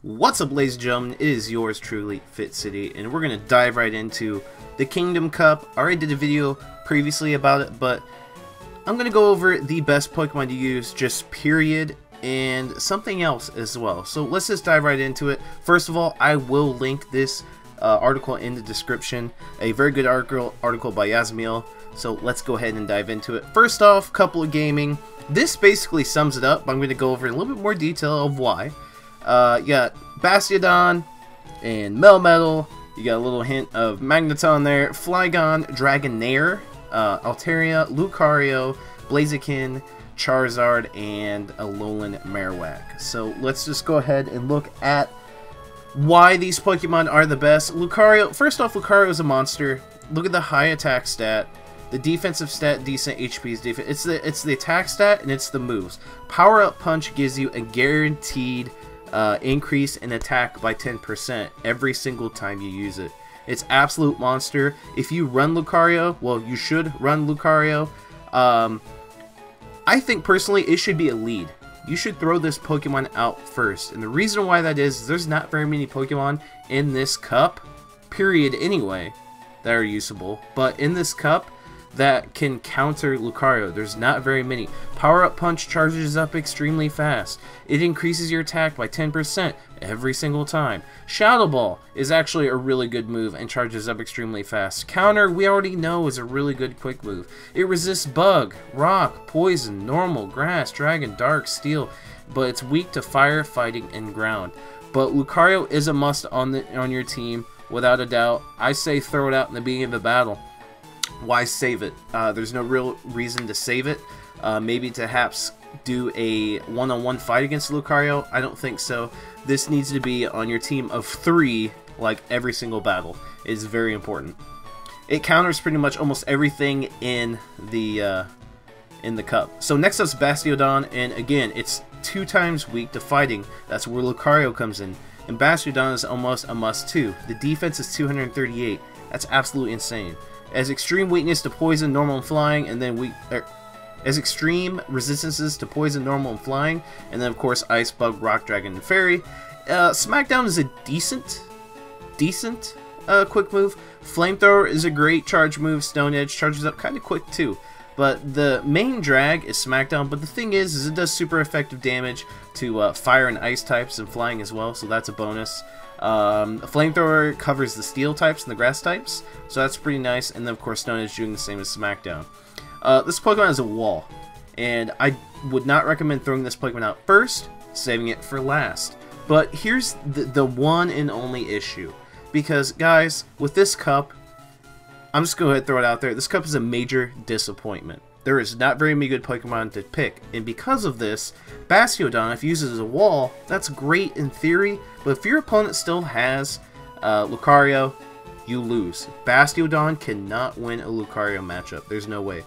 What's up, ladies and gentlemen? It is yours truly, Fit City, and we're going to dive right into the Kingdom Cup. I already did a video previously about it, but I'm going to go over the best Pokemon to use, just period, and something else as well. So let's just dive right into it. First of all, I will link this article in the description. A very good article by Yasmiel. So let's go ahead and dive into it. First off, couple of gaming. This basically sums it up, but I'm going to go over in a little bit more detail of why. You got Vascular Don and Melmetal. You got a little hint of Magneton there. Flygon, Dragonair, Altaria, Lucario, Blaziken, Charizard, and Alolan Marowak. So let's just go ahead and look at why these Pokemon are the best. Lucario, first off, Lucario is a monster. Look at the high attack stat. The defensive stat, decent. HP is defense. It's the attack stat and it's the moves. Power Up Punch gives you a guaranteed increase in attack by 10% every single time you use it. It's absolute monster. If you run Lucario, well, you should run Lucario. I think personally it should be a lead. You should throw this Pokemon out first, and the reason why that is there's not very many Pokemon in this cup, period anyway, that are usable. But in this cup that can counter Lucario, there's not very many. Power Up Punch charges up extremely fast. It increases your attack by 10% every single time. Shadow Ball is actually a really good move and charges up extremely fast. Counter, we already know, is a really good quick move. It resists Bug, Rock, Poison, Normal, Grass, Dragon, Dark, Steel, but it's weak to Fire, Fighting, and Ground. But Lucario is a must on your team, without a doubt. I say throw it out in the beginning of the battle. Why save it? There's no real reason to save it. Maybe perhaps do a one-on-one fight against Lucario. I don't think so. This needs to be on your team of 3, like every single battle. It is very important. It counters pretty much almost everything in the cup. So next up is Vascular Don, and again, it's 2 times weak to fighting. That's where Lucario comes in. And Vascular Don is almost a must too. The defense is 238. That's absolutely insane. As extreme weakness to poison, normal, and flying, and then as extreme resistances to poison, normal, and flying, and then of course Ice, Bug, Rock, Dragon, and Fairy. Smackdown is a decent quick move. Flamethrower is a great charge move. Stone Edge charges up kind of quick too. But the main drag is Smackdown, but the thing is it does super effective damage to fire and ice types and flying as well, so that's a bonus. Flamethrower covers the steel types and the grass types, so that's pretty nice, and then of course Stone Edge doing the same as Smackdown. This Pokemon is a wall, and I would not recommend throwing this Pokemon out first, saving it for last. But here's the one and only issue, because guys, with this cup, I'm just going to go ahead and throw it out there, this cup is a major disappointment. There is not very many good Pokemon to pick, and because of this, Vascular Don, if used as a wall, that's great in theory, but if your opponent still has Lucario, you lose. Vascular Don cannot win a Lucario matchup. There's no way.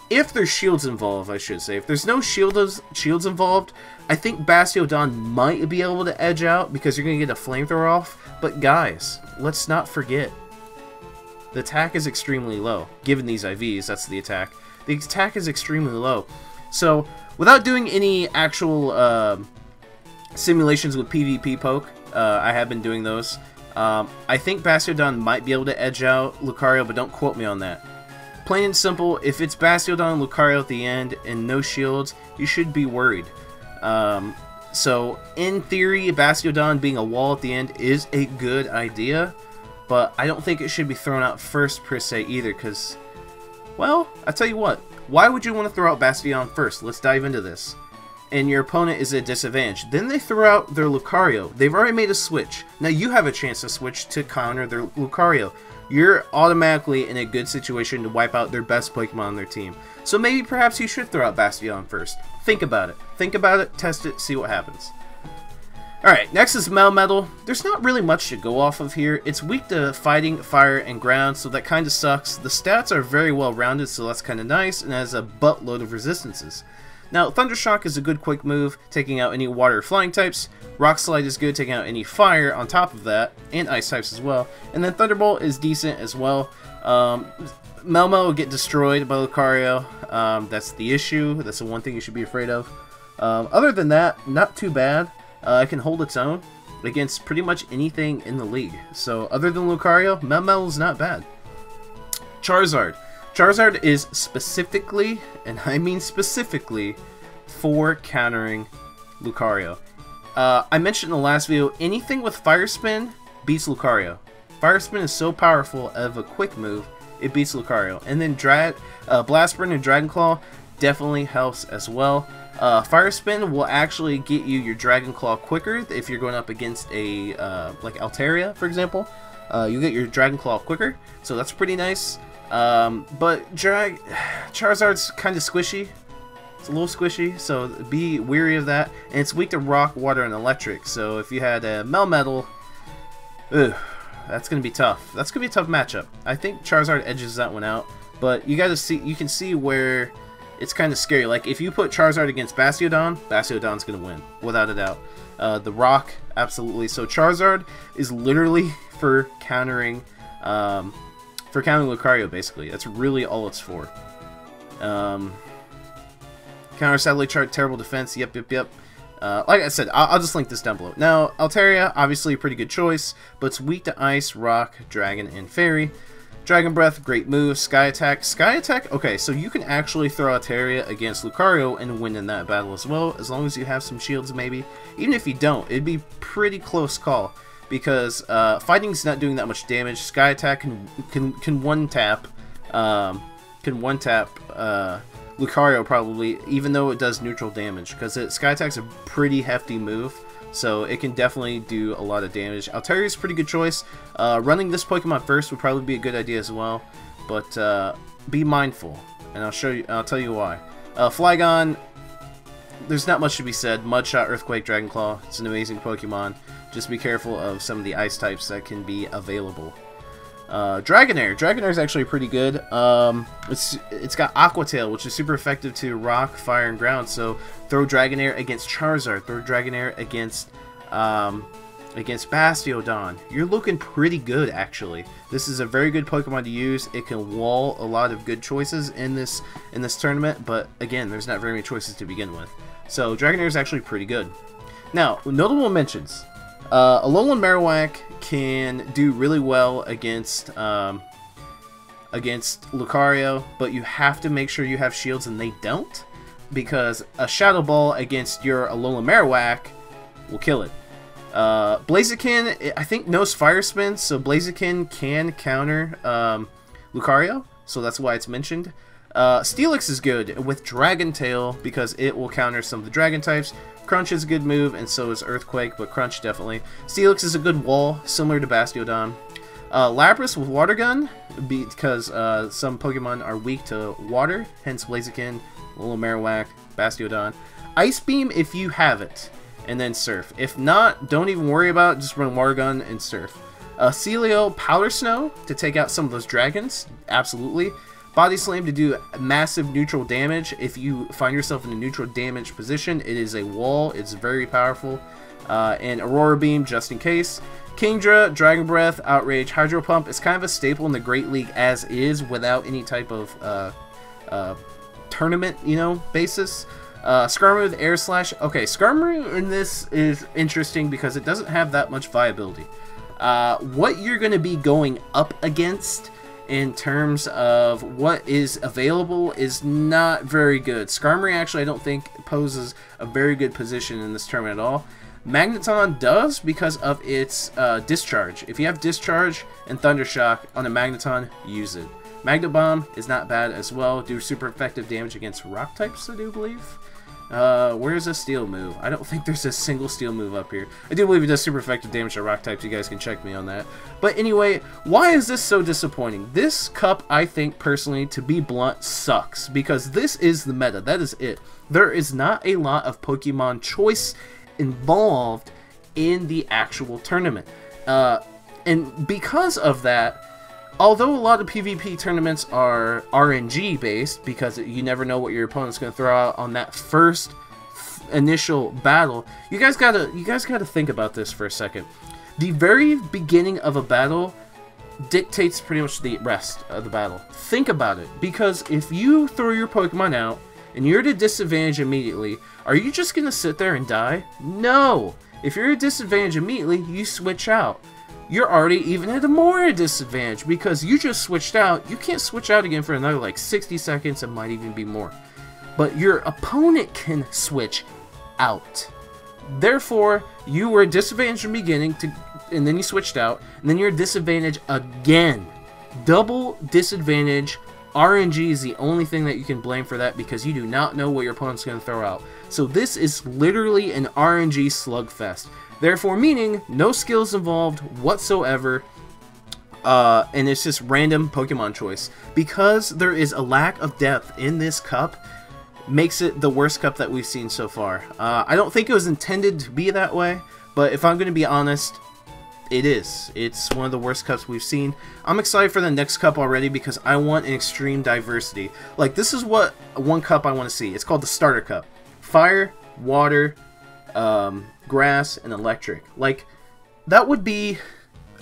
If there's shields involved, I should say. If there's no shields involved, I think Vascular Don might be able to edge out because you're going to get a Flamethrower off, but guys, let's not forget, the attack is extremely low. Given these IVs, that's the attack. The attack is extremely low. So, without doing any actual simulations with PvP poke, I have been doing those. I think Vascular Don might be able to edge out Lucario, but don't quote me on that. Plain and simple, if it's Vascular Don and Lucario at the end and no shields, you should be worried. So, in theory, Vascular Don being a wall at the end is a good idea, but I don't think it should be thrown out first per se either, because, well, I tell you what, why would you want to throw out Vascular Don first? Let's dive into this. And your opponent is at a disadvantage. Then they throw out their Lucario. They've already made a switch. Now you have a chance to switch to counter their Lucario. You're automatically in a good situation to wipe out their best Pokemon on their team. So maybe perhaps you should throw out Vascular Don first. Think about it. Think about it, test it, see what happens. Alright, next is Melmetal. There's not really much to go off of here. It's weak to fighting, fire, and ground, so that kind of sucks. The stats are very well rounded, so that's kind of nice, and has a buttload of resistances. Now, Thunder Shock is a good quick move, taking out any water or flying types. Rock Slide is good, taking out any fire on top of that, and ice types as well. And then Thunderbolt is decent as well. Malmo will get destroyed by Lucario. That's the issue. That's the one thing you should be afraid of. Other than that, not too bad. It can hold its own. against pretty much anything in the league. So other than Lucario, Melmetal is not bad. Charizard. Charizard is specifically, and I mean specifically, for countering Lucario. I mentioned in the last video, anything with Fire Spin beats Lucario. Fire Spin is so powerful of a quick move, it beats Lucario. And then Blast Burn and Dragon Claw definitely helps as well. Fire Spin will actually get you your Dragon Claw quicker if you're going up against a like Altaria, for example. You get your Dragon Claw quicker, so that's pretty nice. But Charizard's kind of squishy. It's a little squishy, so be wary of that. And it's weak to Rock, Water, and Electric. So if you had a Melmetal, that's gonna be tough. That's gonna be a tough matchup. I think Charizard edges that one out, but you gotta see. You can see where it's kind of scary. Like if you put Charizard against Bastiodon, Bastiodon's gonna win without a doubt. The Rock, absolutely. So Charizard is literally for countering Lucario, basically. That's really all it's for. Counter Satellite Chart, terrible defense. Yep. Like I said, I'll just link this down below. Now, Altaria, obviously a pretty good choice, but it's weak to Ice, Rock, Dragon, and Fairy. Dragon Breath, great move. Sky Attack. Sky Attack, okay, so you can actually throw Altaria against Lucario and win in that battle as well, as long as you have some shields, maybe. Even if you don't, it'd be pretty close call, because Fighting's not doing that much damage. Sky Attack can one-tap Lucario probably, even though it does neutral damage, because Sky Attack's a pretty hefty move, so it can definitely do a lot of damage. Altaria's a pretty good choice. Running this Pokemon first would probably be a good idea as well, but be mindful, and I'll tell you why. Flygon, there's not much to be said. Mudshot, Earthquake, Dragon Claw, it's an amazing Pokemon. Just be careful of some of the ice types that can be available. Dragonair. Dragonair is actually pretty good. It's got Aqua Tail, which is super effective to Rock, Fire, and Ground. So throw Dragonair against Charizard. Throw Dragonair against Bastiodon. You're looking pretty good, actually. This is a very good Pokemon to use. It can wall a lot of good choices in this tournament, but again, there's not very many choices to begin with. So Dragonair is actually pretty good. Now, notable mentions. Alolan Marowak can do really well against Lucario, but you have to make sure you have shields, and they don't, because a Shadow Ball against your Alolan Marowak will kill it. Blaziken, I think, knows Fire Spin, so Blaziken can counter Lucario, so that's why it's mentioned. Steelix is good with Dragon Tail because it will counter some of the Dragon types. Crunch is a good move, and so is Earthquake, but Crunch definitely. Steelix is a good wall, similar to Bastiodon. Lapras with Water Gun, because some Pokemon are weak to water, hence Blaziken, Alolan Marowak, Bastiodon. Ice Beam if you have it, and then Surf. If not, don't even worry about it, just run Water Gun and Surf. Celio, Powder Snow to take out some of those dragons, absolutely. Body Slam to do massive neutral damage. If you find yourself in a neutral damage position, it is a wall. It's very powerful. And Aurora Beam just in case. Kingdra, Dragon Breath, Outrage, Hydro Pump is kind of a staple in the Great League as is, without any type of tournament, basis. Skarmory with Air Slash. Okay, Skarmory in this is interesting because it doesn't have that much viability. What you're going to be going up against in terms of what is available is not very good. Skarmory actually I don't think poses a very good position in this tournament at all. Magneton does because of its Discharge. If you have Discharge and Thundershock on a Magneton, use it. Magnet Bomb is not bad as well. Do super effective damage against rock types, I do believe. Where's a steel move? I don't think there's a single steel move up here. I do believe it does super effective damage to rock types. You guys can check me on that. But anyway, why is this so disappointing? This cup, I think, personally, to be blunt, sucks. Because this is the meta. That is it. There is not a lot of Pokemon choice involved in the actual tournament. And because of that, although a lot of PvP tournaments are RNG based, because you never know what your opponent's going to throw out on that first initial battle, you guys gotta think about this for a second. The very beginning of a battle dictates pretty much the rest of the battle. Think about it, because if you throw your Pokemon out and you're at a disadvantage immediately, are you just going to sit there and die? No! If you're at a disadvantage immediately, you switch out. You're already even at a more disadvantage because you just switched out. You can't switch out again for another like 60 seconds. It might even be more. But your opponent can switch out. Therefore, you were at disadvantage from the beginning, and then you switched out, and then you're at disadvantage again. Double disadvantage. RNG is the only thing that you can blame for that because you do not know what your opponent's going to throw out. So this is literally an RNG slugfest. Therefore, meaning no skills involved whatsoever, and it's just random Pokemon choice. Because there is a lack of depth in this cup, makes it the worst cup that we've seen so far. I don't think it was intended to be that way, but if I'm going to be honest, it is. It's one of the worst cups we've seen. I'm excited for the next cup already because I want an extreme diversity. Like, this is what one cup I want to see. It's called the Starter Cup. Fire, water, grass, and electric. Like, that would be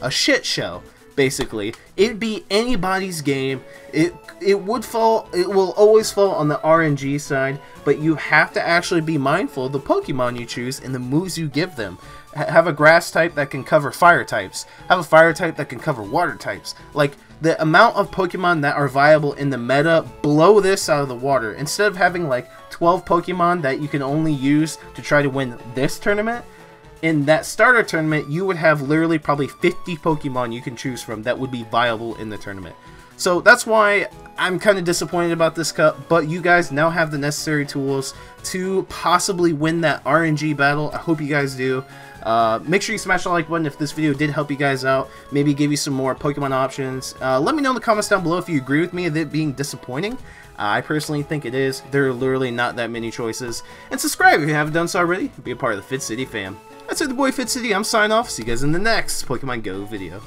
a shit show, basically. It'd be anybody's game. It will always fall on the RNG side, but you have to actually be mindful of the Pokemon you choose and the moves you give them. Have a grass type that can cover fire types. Have a fire type that can cover water types. Like, the amount of Pokemon that are viable in the meta blow this out of the water. Instead of having like 12 Pokemon that you can only use to try to win this tournament, in that starter tournament, you would have literally probably 50 Pokemon you can choose from that would be viable in the tournament. So that's why I'm kind of disappointed about this cup, but you guys now have the necessary tools to possibly win that RNG battle. I hope you guys do. Make sure you smash the like button if this video did help you guys out, maybe give you some more Pokemon options. Let me know in the comments down below if you agree with me of it being disappointing. I personally think it is. There are literally not that many choices. And subscribe if you haven't done so already. Be a part of the Fit City fam. That's it, the boy Fit City. I'm signing off. See you guys in the next Pokemon Go video.